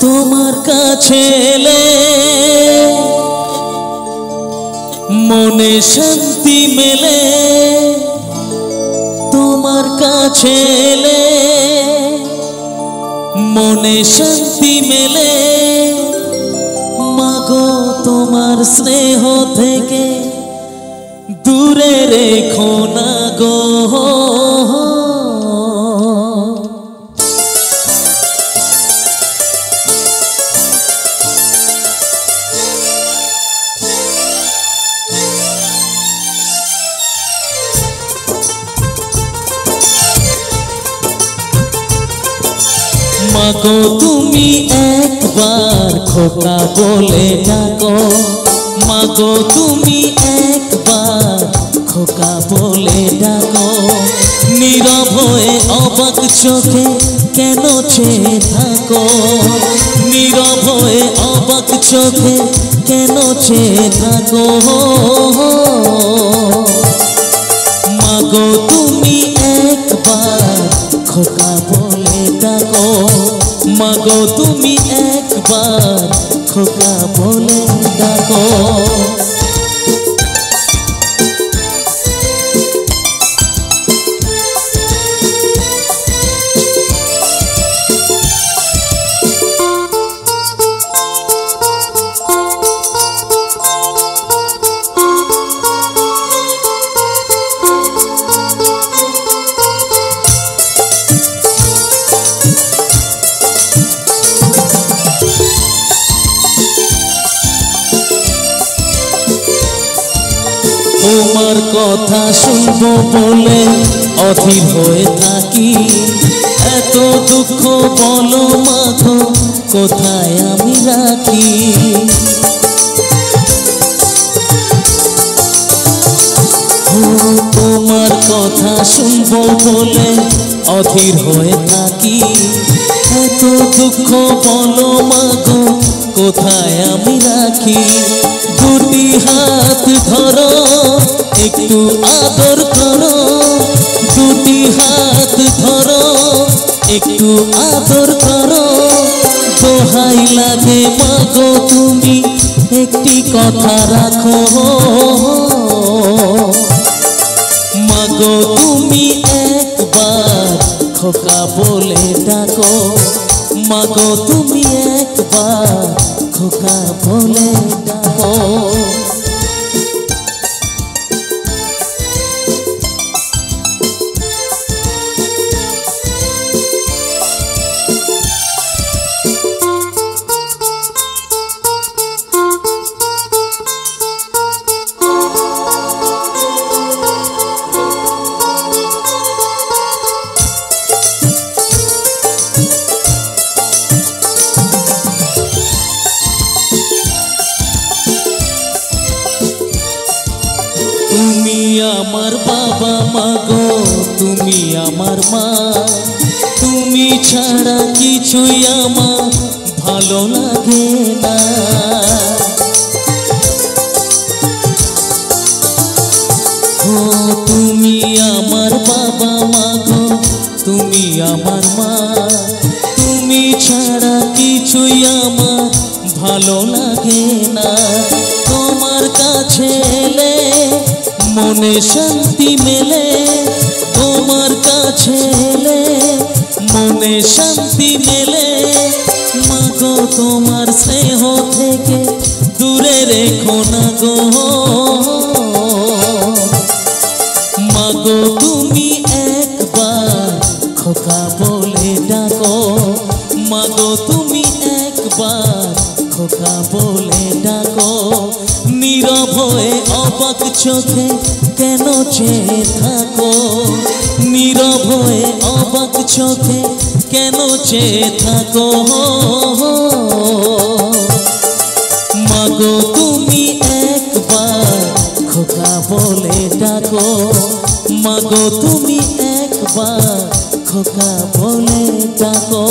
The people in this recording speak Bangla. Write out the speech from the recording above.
তোমার কাছে এলে মনে শান্তি মেলে, তোমার কাছে এলে মনে শান্তি মেলে। মাগো তোমার স্নেহ থেকে দূরে রেখো না গো। মাগো তুমি একবার খোকা বলে ডাকো, মাগো তুমি একবার খোকা বলে ডাকো। নীরব হয়ে অবাক চোখে কেন চেয়ে থাকো, নীরব হয়ে অবাক চোখে কেন চেয়ে থাকো। মাগো তুমি একবার খোকা বলে ডাকো, মাগো তুমি একবার খোকা বলে ডাকো। তোমার কথা শুনবো বলে অধীর হয়ে থাকি, এত দুঃখ বলো মাগো কোথায় আমি রাখি। তোমার কথা শুনবো বলে অধীর হয়ে থাকি, এত দুঃখ বলো মাগো কোথায় আমি রাখি। দুটি হাত ধরো একটু আদর করো, দুটি হাত ধরো একটু আদর করো। দোহাই লাগে মাগো তুমি একটি কথা রাখো, মাগো তুমি একবার খোকা বলে ডাকো, মাগো তুমি একবার খোকা বলে ডাকো। তুমি আমার বাবা মাগো তুমি আমার মা, তুমি ছাড়া কিছুই আমার ভালো লাগে না। ও তুমি আমার বাবা মাগো তুমি আমার মা, তুমি ছাড়া কিছুই আমার ভালো লাগে না। তোমার কাছে এলে মনে শান্তি মেলে, তোমার কাছে এলে মনে শান্তি মেলে। মাগো তোমার স্নেহ থেকে দূরে রেখো না গো। মাগো তুমি একবার খোকা বলে ডাকো, মাগো তুমি একবার খোকা বলে ডাকো। নীরব হয়ে অবাক চোখে কেন চেয়ে থাকো, নীরব হয়ে অবাক চোখে কেন চেয়ে থাকো। মাগো তুমি একবার খোকা বলে ডাকো, মাগো তুমি একবার খোকা বলে ডাকো।